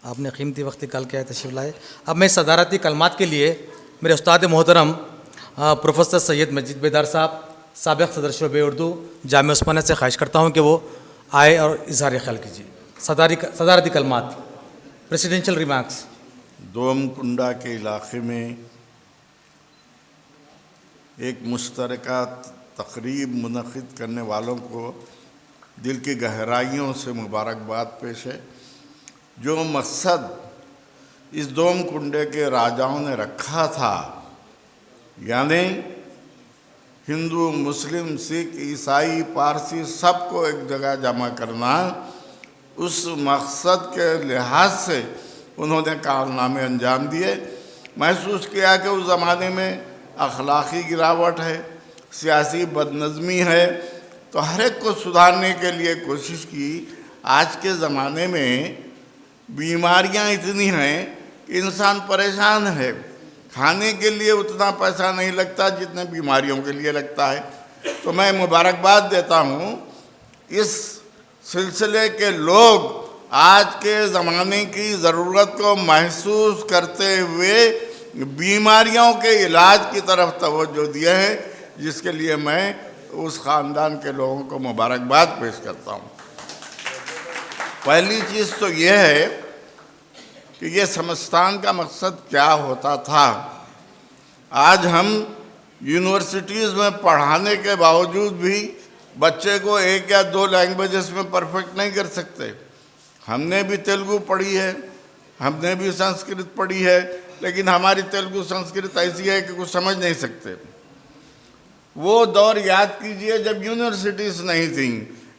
आपने कीमती वक्त निकाल के तशरीफ़ लाए। अब मैं सदारती कलमात के लिए मेरे उस्ताद मोहतरम प्रोफेसर सैयद मजीद बेदार साहब, साबिक़ सदर शोबे उर्दू जामिया उस्मानिया से ख्वाहिश करता हूँ कि वो आए और इज़हार ख्याल कीजिए। सदारती कलमात, प्रेसिडेंशियल रिमार्क्स। दोमकुंडा के इलाके में एक मुश्तरका तकरीब मुनक़िद करने वालों को दिल की गहराइयों से मुबारकबाद पेश है। जो मकसद इस दोमकुंडे के राजाओं ने रखा था, यानी हिंदू, मुस्लिम, सिख, ईसाई, पारसी सबको एक जगह जमा करना, उस मकसद के लिहाज से उन्होंने कारनामे अंजाम दिए। महसूस किया कि उस ज़माने में अखलाक़ी गिरावट है, सियासी बदनज़मी है, तो हर एक को सुधारने के लिए कोशिश की। आज के ज़माने में बीमारियां इतनी हैं कि इंसान परेशान है, खाने के लिए उतना पैसा नहीं लगता जितने बीमारियों के लिए लगता है। तो मैं मुबारकबाद देता हूँ इस सिलसिले के लोग आज के ज़माने की ज़रूरत को महसूस करते हुए बीमारियों के इलाज की तरफ तवज्जो दिए हैं, जिसके लिए मैं उस ख़ानदान के लोगों को मुबारकबाद पेश करता हूँ। पहली चीज़ तो ये है कि ये समस्तान का मकसद क्या होता था। आज हम यूनिवर्सिटीज़ में पढ़ाने के बावजूद भी बच्चे को 1 या 2 लैंग्वेजेस में परफेक्ट नहीं कर सकते। हमने भी तेलुगु पढ़ी है, हमने भी संस्कृत पढ़ी है, लेकिन हमारी तेलुगु संस्कृत ऐसी है कि कुछ समझ नहीं सकते। वो दौर याद कीजिए जब यूनिवर्सिटीज़ नहीं थी,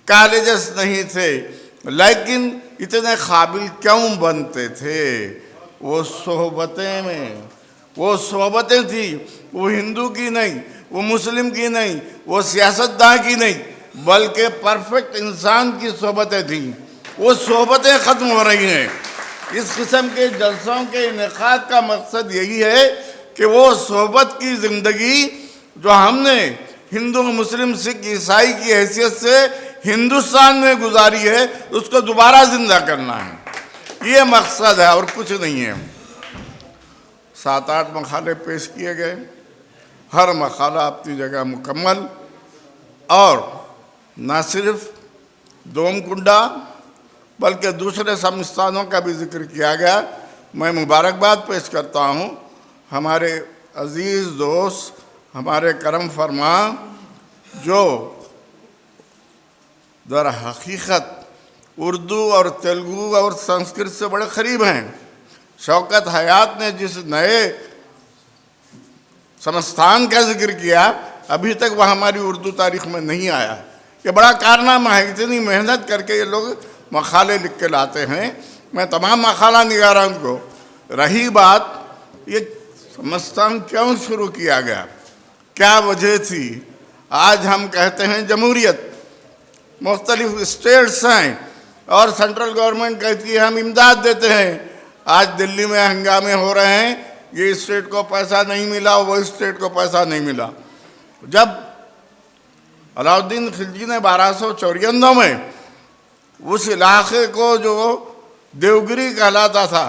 कॉलेजेस नहीं थे, लेकिन इतने काबिल क्यों बनते थे? वो सोहबतें में, वो सोहबतें थी, वो हिंदू की नहीं, वो मुस्लिम की नहीं, वो सियासतदान की नहीं, बल्कि परफेक्ट इंसान की सोहबतें थी। वो सोहबतें ख़त्म हो रही हैं। इस किस्म के जलसों के इनेकाद का मकसद यही है कि वो सोहबत की ज़िंदगी जो हमने हिंदू, मुस्लिम, सिख, ईसाई की हैसियत से हिंदुस्तान में गुजारी है, उसको दोबारा ज़िंदा करना है। ये मकसद है और कुछ नहीं है। 7-8 मकाले पेश किए गए, हर मकाला अपनी जगह मुकम्मल, और न सिर्फ दोमकुंडा बल्कि दूसरे समस्थानों का भी जिक्र किया गया। मैं मुबारकबाद पेश करता हूँ हमारे अज़ीज़ दोस्त, हमारे करम फरमा, जो दर हकीकत उर्दू और तेलुगु और संस्कृत से बड़े करीब हैं। शौकत हयात ने जिस नए संस्थान का जिक्र किया, अभी तक वह हमारी उर्दू तारीख़ में नहीं आया। ये बड़ा कारनामा है, इतनी मेहनत करके ये लोग मकाले लिख के लाते हैं। मैं तमाम मकाला निगारान को, रही बात ये संस्थान क्यों शुरू किया गया, क्या वजह थी, आज हम कहते हैं जमहूरियत, मुख्तलिफ स्टेट्स हैं और सेंट्रल गवर्नमेंट कहती है हम इमदाद देते हैं। आज दिल्ली में हंगामे हो रहे हैं, ये स्टेट को पैसा नहीं मिला, वो स्टेट को पैसा नहीं मिला। जब अलाउद्दीन खिलजी ने 1294 में उस इलाके को जो देवगिरी कहलाता था,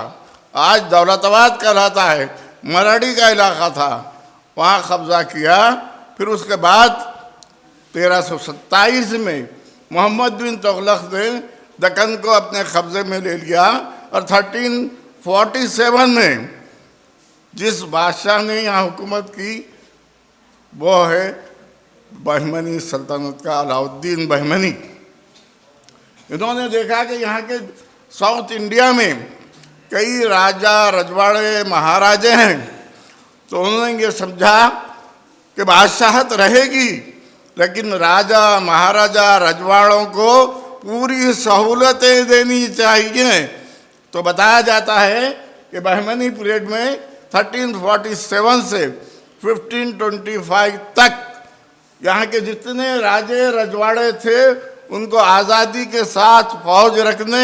आज दौलताबाद कहलाता है, मराठी का इलाका था, वहाँ कब्ज़ा किया। फिर उसके बाद 1327 में मोहम्मद बिन तुगलक ने दक्कन को अपने कब्ज़े में ले लिया, और 1347 में जिस बादशाह ने यहाँ हुकूमत की वो है बहमनी सल्तनत का अलाउद्दीन बहमनी। इन्होंने देखा कि यहाँ के साउथ इंडिया में कई राजा, रजवाड़े, महाराजे हैं, तो उन्होंने ये समझा कि बादशाहत रहेगी, लेकिन राजा, महाराजा, रजवाड़ों को पूरी सहूलतें देनी चाहिए। तो बताया जाता है कि बहमनी पीरियड में 1347 से 1525 तक यहाँ के जितने राजे रजवाड़े थे उनको आज़ादी के साथ फौज रखने,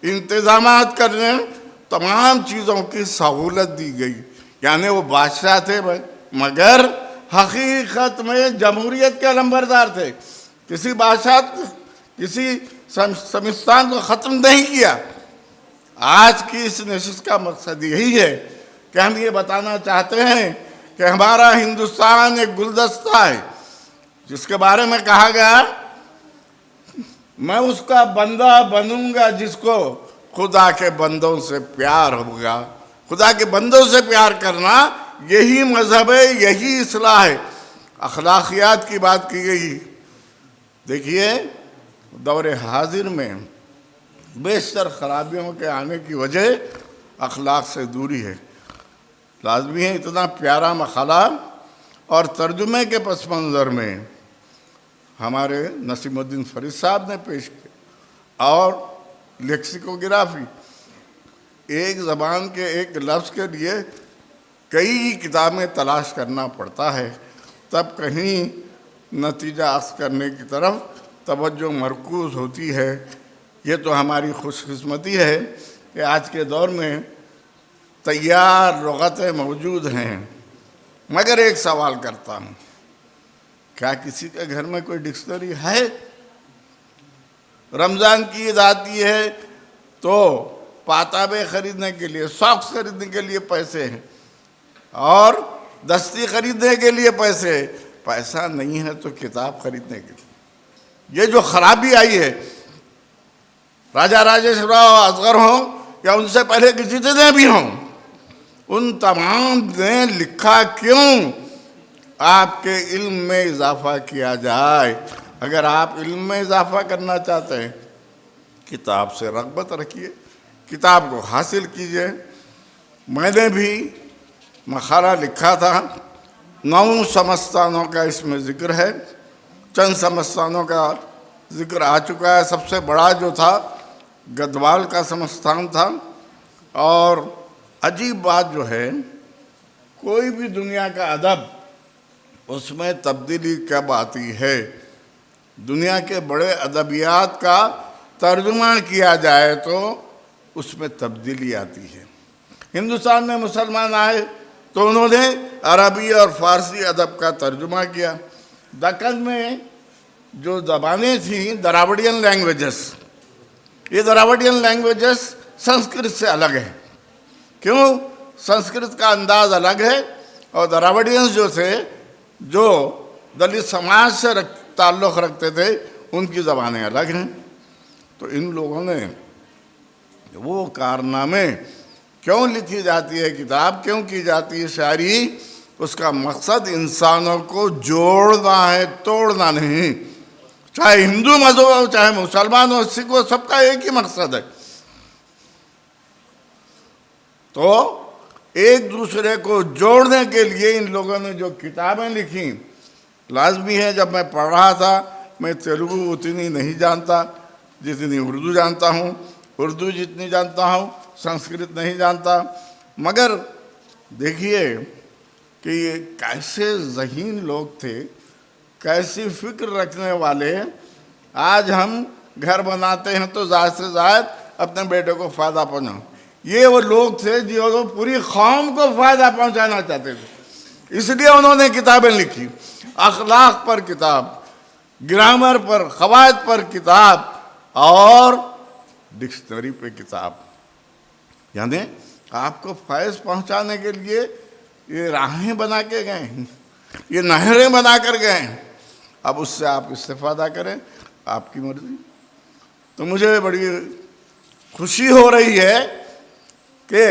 इंतज़ामात करने, तमाम चीज़ों की सहूलत दी गई। यानी वो बादशाह थे भाई, मगर हकीकत में जमहूरियत के अलंबरदार थे। किसी बादशाह, किसी संस्थान को ख़त्म नहीं किया, आज की इस नशिस्त का मकसद यही है कि हम ये बताना चाहते हैं कि हमारा हिंदुस्तान एक गुलदस्ता है जिसके बारे में कहा गया, मैं उसका बंदा बनूंगा जिसको खुदा के बंदों से प्यार होगा। खुदा के बंदों से प्यार करना यही मजहब है, यही इस्लाह है। अखलाकियात की बात की गई। देखिए, दौरे हाजिर में बेशतर खराबियों के आने की वजह अखलाक से दूरी है। लाजमी है इतना प्यारा मकाला और तर्जुमे के पस मंज़र में हमारे नसीमुद्दीन फरीद साहब ने पेश किया। और लेक्सिकोग्राफी, एक ज़बान के एक लफ्ज़ के लिए कई किताबें तलाश करना पड़ता है, तब कहीं नतीजा अख्ज़ करने की तरफ तवज्जो मरकूज़ होती है। ये तो हमारी खुशकिस्मती है कि आज के दौर में तैयार लुग़तें मौजूद हैं। मगर एक सवाल करता हूँ, क्या किसी के घर में कोई डिक्शनरी है? रमज़ान की ईद आती है तो पाताबे ख़रीदने के लिए, सॉक्स खरीदने के लिए पैसे हैं और दस्ती खरीदने के लिए पैसे। पैसा नहीं है तो किताब खरीदने के लिए। ये जो खराबी आई है, राजा राजेश्वरराव असगर हों या उनसे पहले किसी ने भी हों, उन तमाम ने लिखा क्यों? आपके इल्म में इजाफा किया जाए। अगर आप इल्म में इजाफा करना चाहते हैं, किताब से रग़बत रखिए, किताब को हासिल कीजिए। मैंने भी मक़ाला लिखा था, 9 समस्तानों का इसमें ज़िक्र है। चंद समस्तानों का ज़िक्र आ चुका है। सबसे बड़ा जो था गदवाल का समस्तान था। और अजीब बात जो है, कोई भी दुनिया का अदब, उसमें तब्दीली कब आती है? दुनिया के बड़े अदबियात का तर्जुमा किया जाए तो उसमें तब्दीली आती है। हिंदुस्तान में मुसलमान आए तो उन्होंने अरबी और फ़ारसी अदब का तर्जुमा किया। दक्कन में जो ज़बानें थीं, द्राविडियन लैंग्वेजेस, ये द्राविडियन लैंग्वेजेस संस्कृत से अलग है। क्यों? संस्कृत का अंदाज़ अलग है और द्राविडियंस जो थे, जो दलित समाज से ताल्लुक़ रखते थे, उनकी ज़बानें अलग हैं। तो इन लोगों ने वो कारनामे क्यों लिखी जाती है, किताब क्यों की जाती है, शायरी, उसका मकसद इंसानों को जोड़ना है, तोड़ना नहीं। चाहे हिंदू मज़हब हो, चाहे मुसलमान हो, सिख हो, सबका एक ही मकसद है। तो एक दूसरे को जोड़ने के लिए इन लोगों ने जो किताबें लिखी, लाजमी है, जब मैं पढ़ रहा था, मैं तेलुगु उतनी नहीं जानता जितनी उर्दू जानता हूँ, उर्दू जितनी जानता हूँ संस्कृत नहीं जानता। मगर देखिए कि ये कैसे ज़हीन लोग थे, कैसी फ़िक्र रखने वाले। आज हम घर बनाते हैं तो ज़्यादा से ज़्यादा अपने बेटे को फ़ायदा पहुँचाओ। ये वो लोग थे जो पूरी कौम को फ़ायदा पहुँचाना चाहते थे, इसलिए उन्होंने किताबें लिखी। अखलाक पर किताब, ग्रामर पर, क़वायद पर किताब और डिक्शनरी पे किताब। यानी आपको फैज़ पहुंचाने के लिए ये राहें बना के गए, ये नहरें बना कर गए। अब उससे आप इस्तेफ़ादा करें, आपकी मर्ज़ी। तो मुझे बड़ी खुशी हो रही है कि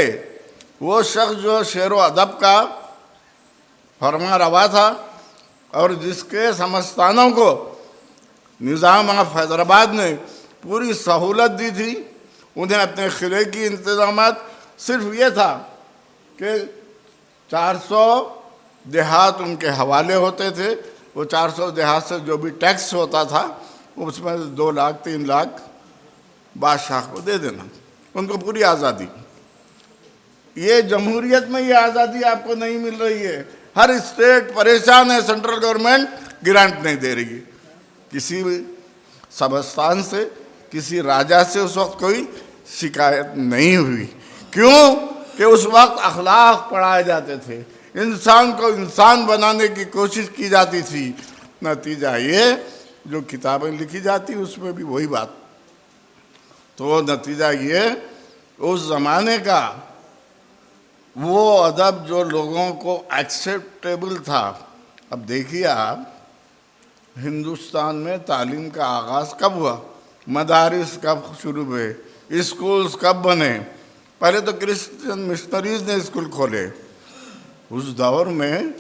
वो शख्स जो शेर व अदब का फरमा रवा था और जिसके समस्तानों को निज़ाम ऑफ हैदराबाद ने पूरी सहूलत दी थी, उन्हें अपने खिले की इंतज़ामात सिर्फ ये था कि 400 देहात उनके हवाले होते थे। वो 400 देहात से जो भी टैक्स होता था उसमें 2 लाख 3 लाख बादशाह को दे देना, उनको पूरी आज़ादी। ये जमहूरियत में ये आज़ादी आपको नहीं मिल रही है। हर स्टेट परेशान है, सेंट्रल गवर्नमेंट ग्रांट नहीं दे रही है। किसी सबस्तान से, किसी राजा से उस वक्त कोई शिकायत नहीं हुई। क्यों? कि उस वक्त अखलाक पढ़ाए जाते थे, इंसान को इंसान बनाने की कोशिश की जाती थी। नतीजा ये जो किताबें लिखी जाती उसमें भी वही बात। तो नतीजा ये उस ज़माने का वो अदब जो लोगों को एक्सेप्टेबल था। अब देखिए आप, हिंदुस्तान में तालीम का आगाज़ कब हुआ, मदारिस कब शुरू हुए, स्कूल्स कब बने। पहले तो क्रिश्चियन मिशनरीज ने स्कूल खोले, उस दौर में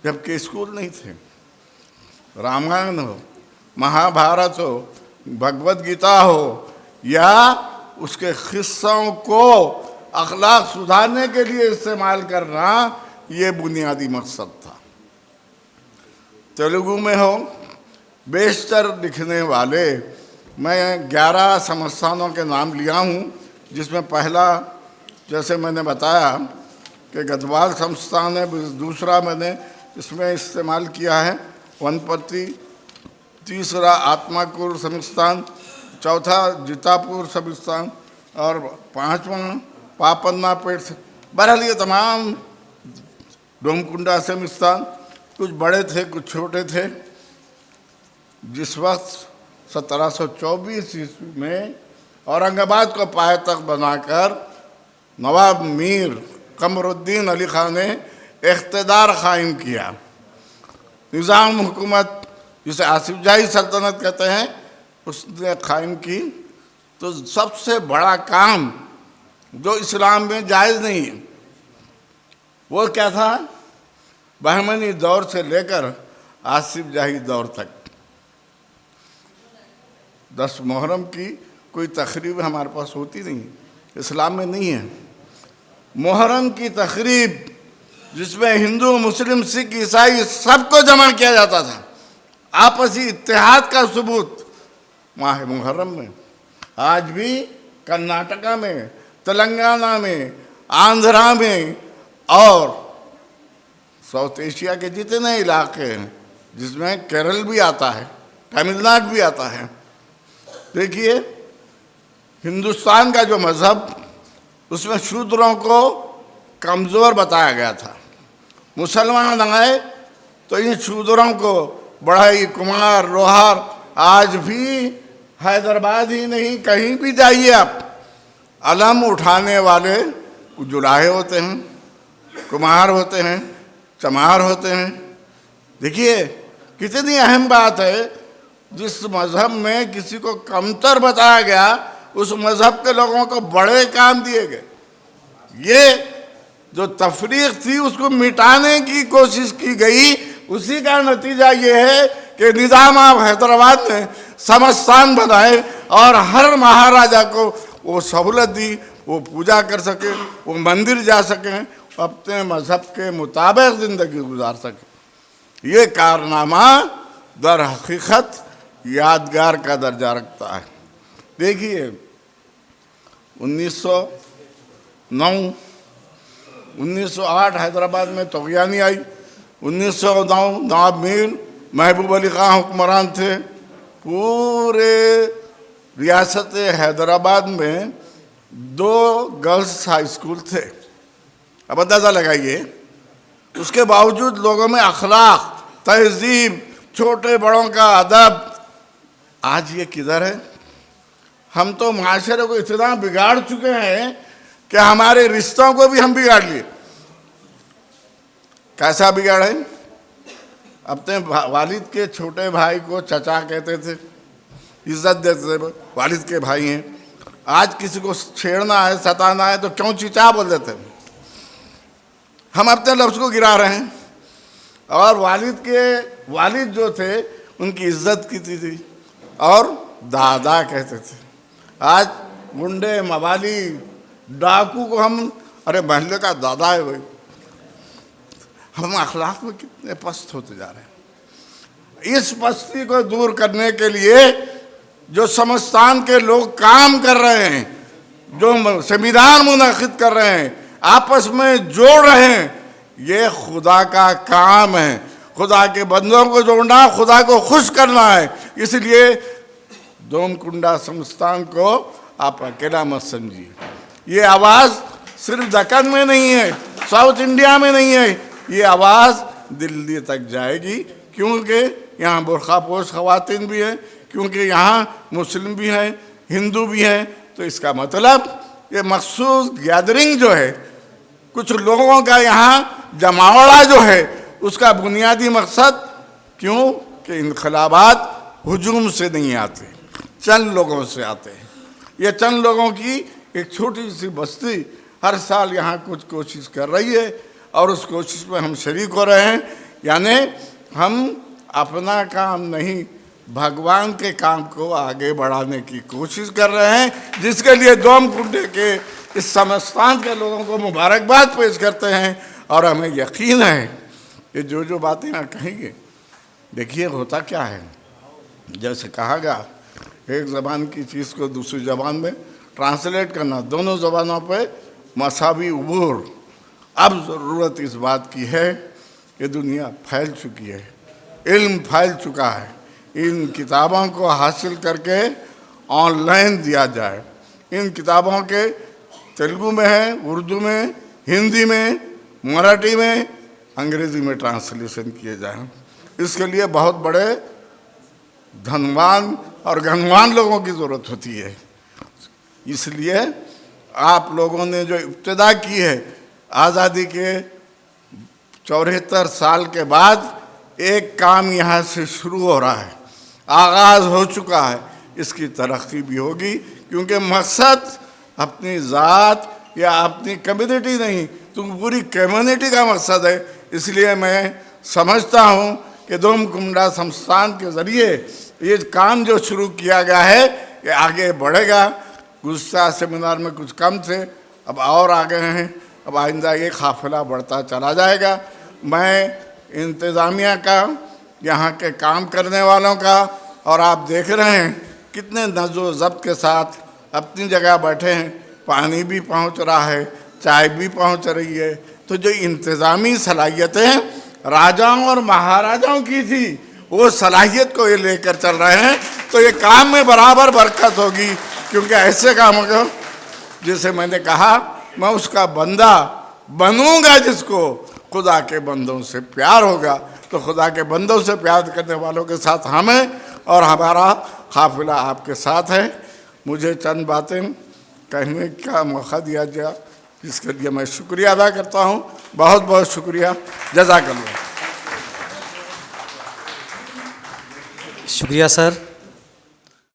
जबकि स्कूल नहीं थे। रामायण हो, महाभारत हो, भगवत गीता हो, या उसके किस्सों को अखलाक सुधारने के लिए इस्तेमाल करना, ये बुनियादी मकसद था। तेलुगु में हो, बेशतर लिखने वाले, मैं 11 संस्थानों के नाम लिया हूँ, जिसमें पहला जैसे मैंने बताया कि गढ़वाल संस्थान है, दूसरा मैंने इसमें इस्तेमाल किया है वनपति, तीसरा आत्माकुर संस्थान, चौथा जितापुर संस्थान, और पांचवा पापन्ना पेट। बहरहाल ये तमाम डोमकुंडा संस्थान कुछ बड़े थे कुछ छोटे थे। जिस वक्त 1724 ईस्वी में औरंगाबाद को पायतख्त बनाकर नवाब मीर कमरुद्दीन अली खान ने इख्तिदार कायम किया, निज़ाम हुकूमत जिसे आसिफ जाही सल्तनत कहते हैं, उसने कायम की, तो सबसे बड़ा काम जो इस्लाम में जायज़ नहीं है वो क्या था? बहमनी दौर से लेकर आसिफ जाही दौर तक 10 मुहर्रम की कोई तकरीब हमारे पास होती नहीं, इस्लाम में नहीं है। मुहर्रम की तकरीब जिसमें हिंदू मुस्लिम सिख ईसाई सबको जमा किया जाता था, आपसी इत्तेहाद का सबूत माह मुहर्रम में। आज भी कर्नाटका में, तेलंगाना में, आंध्रा में और साउथ एशिया के जितने इलाके हैं, जिसमें केरल भी आता है, तमिलनाडु भी आता है, देखिए हिंदुस्तान का जो मज़हब, उसमें शूद्रों को कमज़ोर बताया गया था। मुसलमान आए तो इन शूद्रों को बढ़ई, कुम्हार, लोहार, आज भी हैदराबाद ही नहीं कहीं भी जाइए आप, अलम उठाने वाले जुलाहे होते हैं, कुम्हार होते हैं, चमार होते हैं। देखिए कितनी अहम बात है, जिस मज़हब में किसी को कमतर बताया गया, उस मज़हब के लोगों को बड़े काम दिए गए। ये जो तफरीक थी उसको मिटाने की कोशिश की गई, उसी का नतीजा ये है कि निज़ाम ऑफ हैदराबाद ने समस्थान बनाए और हर महाराजा को वो सहूलत दी, वो पूजा कर सके, वो मंदिर जा सकें, अपने मज़हब के मुताबिक ज़िंदगी गुजार सके। ये कारनामा दर हकीकत यादगार का दर्जा रखता है। देखिए 1909, 1908 हैदराबाद में तग़यानी आई, 1909 नवाब मीर महबूब अली खां हुक्मरान थे। पूरे रियासत हैदराबाद में 2 गर्ल्स हाई स्कूल थे। अब अंदाज़ा लगाइए, उसके बावजूद लोगों में अखलाक, तहजीब, छोटे बड़ों का अदब, आज ये किधर है? हम तो माशरे को इतना बिगाड़ चुके हैं कि हमारे रिश्तों को भी हम बिगाड़ लिए। कैसा बिगाड़े? अपने वालिद के छोटे भाई को चचा कहते थे, इज्जत देते थे, वालिद के भाई हैं। आज किसी को छेड़ना है, सताना है तो क्यों चीचा बोल देते हैं। हम अपने लफ्ज़ को गिरा रहे हैं। और वालिद जो थे उनकी इज्जत की थी और दादा कहते थे। आज गुंडे, मवाली, डाकू को हम अरे महल्ले का दादा है भाई। हम अखलाक में कितने पस्त होते जा रहे हैं। इस पस्ती को दूर करने के लिए जो समस्थान के लोग काम कर रहे हैं, जो संविधान मुनक़िद कर रहे हैं, आपस में जोड़ रहे हैं, ये खुदा का काम है। खुदा के बंदों को जोड़ना, खुदा को खुश करना है। इसलिए डोमकुंडा संस्थान को आप अकेला मत समझिए। ये आवाज़ सिर्फ दक्कन में नहीं है, साउथ इंडिया में नहीं है, ये आवाज़ दिल्ली तक जाएगी, क्योंकि यहाँ बुर्खापोश ख़वातीन भी हैं, क्योंकि यहाँ मुस्लिम भी हैं, हिंदू भी हैं। तो इसका मतलब ये मखसूस गैदरिंग जो है, कुछ लोगों का यहाँ जमावड़ा जो है, उसका बुनियादी मकसद क्यों कि इनकलाबात हुजूम से नहीं आते, चंद लोगों से आते हैं। ये चंद लोगों की एक छोटी सी बस्ती हर साल यहाँ कुछ कोशिश कर रही है और उस कोशिश में हम शरीक हो रहे हैं। यानी हम अपना काम नहीं, भगवान के काम को आगे बढ़ाने की कोशिश कर रहे हैं, जिसके लिए दोम कुंडे के इस समस्तान के लोगों को मुबारकबाद पेश करते हैं। और हमें यकीन है कि जो बातें यहाँ कहेंगे, देखिए होता क्या है, जैसे कहा गया एक ज़बान की चीज़ को दूसरी ज़बान में ट्रांसलेट करना, दोनों ज़बानों पे मसावी उबूर। अब ज़रूरत इस बात की है कि दुनिया फैल चुकी है, इल्म फैल चुका है, इन किताबों को हासिल करके ऑनलाइन दिया जाए। इन किताबों के तेलुगु में है, उर्दू में, हिंदी में, मराठी में, अंग्रेज़ी में ट्रांसलेशन किए जाएं। इसके लिए बहुत बड़े धनवान और घनवान लोगों की ज़रूरत होती है। इसलिए आप लोगों ने जो इब्तिदा की है, आज़ादी के 74 साल के बाद एक काम यहाँ से शुरू हो रहा है, आगाज़ हो चुका है, इसकी तरक्की भी होगी। क्योंकि मकसद अपनी ज़ात या अपनी कम्युनिटी नहीं, तो पूरी कम्युनिटी का मकसद है। इसलिए मैं समझता हूँ कि दोम कुंडा संस्थान के ज़रिए ये काम जो शुरू किया गया है, ये आगे बढ़ेगा। गुज़श्ता सेमिनार में कुछ कम थे, अब और आ गए हैं, अब आइंदा ये काफ़िला बढ़ता चला जाएगा। मैं इंतज़ामिया का, यहाँ के काम करने वालों का, और आप देख रहे हैं कितने नज़ो ज़ब्त के साथ अपनी जगह बैठे हैं, पानी भी पहुँच रहा है, चाय भी पहुँच रही है। तो जो इंतज़ामी सलाहियतें राजाओं और महाराजाओं की थी, वो सलाहियत को ये लेकर चल रहे हैं। तो ये काम में बराबर बरकत होगी, क्योंकि ऐसे कामों को, जैसे मैंने कहा, मैं उसका बंदा बनूंगा जिसको खुदा के बंदों से प्यार होगा। तो खुदा के बंदों से प्यार करने वालों के साथ हम हैं और हमारा काफिला आपके साथ है। मुझे चंद बातें कहने का मौका दिया गया, इसके लिए मैं शुक्रिया अदा करता हूँ। बहुत बहुत शुक्रिया, जज़ाकल्लाह। शुक्रिया सर।